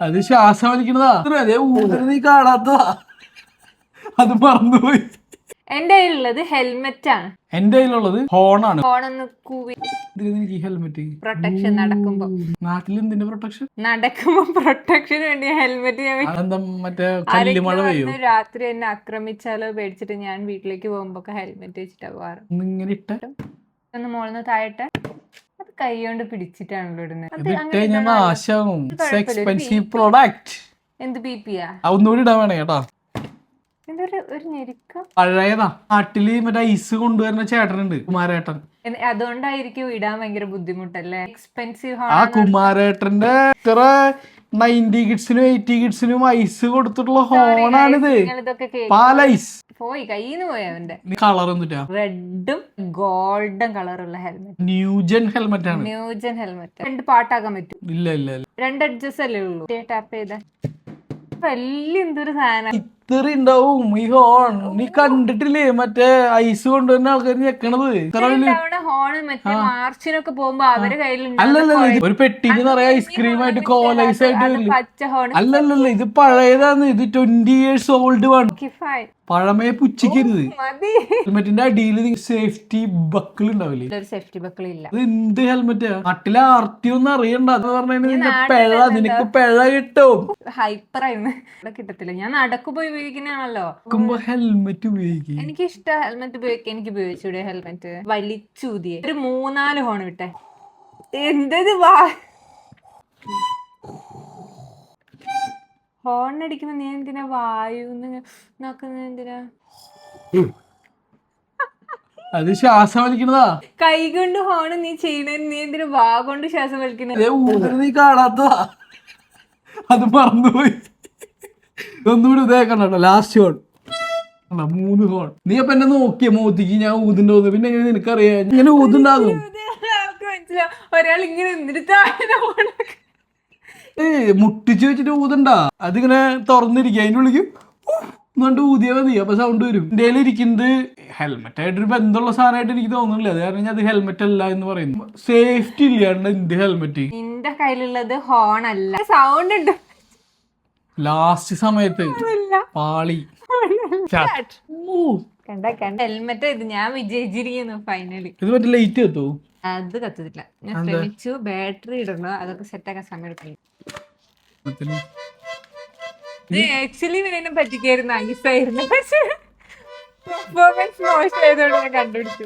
അത് ശ്വാസം വലിക്കണതാ. അതേ ഊതിന് നീ കാണാത്തതാ, അത് മറന്നുപോയി. എന്റെ കയ്യിലുള്ളത് ഹെൽമെറ്റ് ആണ്. എന്റെ കയ്യിലുള്ളത് ഹോണാണ്. ഹോണൊന്ന് കൂവി ഹെൽമെറ്റ് പ്രൊട്ടക്ഷൻ. നടക്കുമ്പോ നാട്ടിൽ എന്തിന്റെ പ്രൊട്ടക്ഷൻ? നടക്കുമ്പോ പ്രൊട്ടക്ഷന് വേണ്ടി ഹെൽമെറ്റ് ഞാൻ അതെന്താ മറ്റേ കല്ലുമഴ പെയ്യോ? രാത്രി എന്നെ ആക്രമിച്ചാലോ പേടിച്ചിട്ട് ഞാൻ വീട്ടിലേക്ക് പോകുമ്പോ ഹെൽമെറ്റ് വെച്ചിട്ടാ പോവാറ്. ഇങ്ങനെ ഇട്ട ഒന്ന് മോളിന്ന് താഴട്ടെ, അത് കൈ കൊണ്ട് പിടിച്ചിട്ടാണല്ലോ ഇടുന്നത്. Expensive product. എന്ത് ബിപിയാ? ഒന്നുകൂടി ഇടാൻ വേണേ കേട്ടാ. ഒരു ഞെരുക്കം പഴയതാ. നാട്ടില് മറ്റേ ഐസ് കൊണ്ടുവരുന്ന ചേട്ടനുണ്ട്, കുമാരേട്ടൻ. അതുകൊണ്ടായിരിക്കും ഇടാൻ ഭയങ്കര ബുദ്ധിമുട്ടല്ലേ. എക്സ്പെൻസീവ്. ആ കുമാരേട്ടന്റെ ഇത്ര 90 കിഡ്സിനും 80 കിഡ്സിനും ഐസ് കൊടുത്തിട്ടുള്ള ഹോണാണിത്. പാൽ ഐസ് പോയി കയ്യിന്ന് പോയി അവന്റെ. കളർ എന്നിട്ടാ റെഡും ഗോൾഡൻ കളറുള്ള ഹെൽമെറ്റ്. ന്യൂജൻ ഹെൽമെറ്റ് ആണ്. New gen helmet. 2 പാട്ടാക്കാൻ പറ്റും. ഇല്ല ഇല്ല ഇല്ല, 2 അഡ്ജസ്റ്റ് അല്ലേ ഉള്ളൂ. ടാപ്പ് ചെയ്ത വലിയ എന്തൊരു സാധനം ഇത്ര ഉണ്ടാവും ഈ ഹോൺ. നീ കണ്ടിട്ടില്ലേ മറ്റേ ഐസ് കൊണ്ടുവരുന്ന ആൾക്കാർ ഞെക്കണത്? ഹോണ് മറ്റേ മാർച്ചിനൊക്കെ പോകുമ്പോ അവരുടെ കയ്യിലുണ്ട്. അല്ലല്ല, ഒരു പെട്ടിക്ക് നിറയെ ഐസ്ക്രീം ആയിട്ട് കോല ഐസ് ആയിട്ട്. പച്ച ഹോൺ. അല്ലല്ല, ഇത് പഴയതാണ്. ഇത് 20 years ഓൾഡ് ആണ്. പഴമയെ പുച്ഛിക്കരുത്. ഹെൽമെറ്റിന്റെ അടിയിൽ സേഫ്റ്റി ബക്കിൾ ഉണ്ടാവില്ലേ? സേഫ്റ്റി ബക്കിൾ ഇല്ല. ഇത് എന്ത് ഹെൽമെറ്റാ? നാട്ടിലെ ആർട്ടി ഒന്നും അറിയണ്ട. അത് പറഞ്ഞ നിനക്ക് പിഴ കിട്ടും. ഹൈപ്പറായിരുന്നു. കിട്ടത്തില്ല. ഞാൻ നടക്കു പോയി ഉപയോഗിക്കുന്നതാണല്ലോ. ഹെൽമെറ്റ് ഉപയോഗിക്കും. എനിക്ക് ഇഷ്ടം ഹെൽമെറ്റ് ഉപയോഗിക്കാൻ. എനിക്ക് ഉപയോഗിച്ചൂടെ ഹെൽമെറ്റ്? വലിച്ചൂതിയെ ഒരു 3-4 ഹോൺ വിട്ടെ. എന്തത് ഹോൺ അടിക്കുമ്പോ നീ എന്തിനാ വായുന്ന് നോക്കുന്നത്? എന്തിനാ? അത് ശ്വാസം വലിക്കണതാ. കൈ കൊണ്ട് ഹോൺ നീ ചെയ്യണ, നീ എന്തിനാ വാ കൊണ്ട് ശ്വാസം വലിക്കുന്നത്? നീ കാണാത്തതാ, അത് മറന്നുപോയി. ഒന്നുകൂടി ഇതേക്കണ്ടോ? Last horn 3 horn. നീ അപ്പൊ എന്നെ നോക്കിയ മോത്തിക്ക് ഞാൻ ഊതിന്റെ തോന്നുന്നു. പിന്നെ എങ്ങനെ നിനക്കറിയാം ഇങ്ങനെ ഊതുണ്ടാകും? ഒരാൾ ഇങ്ങനെ മുട്ടിച്ച് വെച്ചിട്ട് ഊതണ്ട. അതിങ്ങനെ തുറന്നിരിക്കുക, അതിന്റെ ഉള്ളിക്ക് എന്നിട്ട് ഊതിയാ മതി, അപ്പൊ സൗണ്ട് വരും. ഇന്ത്യയിൽ ഇരിക്കുന്നത് ഹെൽമെറ്റ് ആയിട്ടൊരു ബന്ധമുള്ള സാധനമായിട്ട് എനിക്ക് തോന്നുന്നില്ല. അത് കാരണം അത് ഹെൽമെറ്റ് അല്ല എന്ന് പറയുന്നു. സേഫ്റ്റി ഇല്ലാണ്ട് ഇന്ത്യ ഹെൽമെറ്റ്. നിന്റെ കയ്യിലുള്ളത് ഹോൺ അല്ല, സൗണ്ട് ഉണ്ട്. ലാസ്റ്റ് സമയത്ത് പാളി. ഹെൽമെറ്റ് ഇത് ഞാൻ വിജയിച്ചിരിക്കുന്നു ഫൈനലി. ഇത് മറ്റേ ലൈറ്റ് കത്തോ? അത് കത്തില്ല. ഞാൻ ശ്രമിച്ചു, ബാറ്ററി ഇടണോ അതൊക്കെ സെറ്റ് ആക്കാൻ സമയം എടുക്കും. ആക്ച്വലി എന്നെ പറ്റിക്കായിരുന്നു, ഐസായിരുന്നു. പക്ഷെ പെർഫോമൻസ് മോശമായതുകൊണ്ട് ഞാൻ കണ്ടുപിടിച്ചു.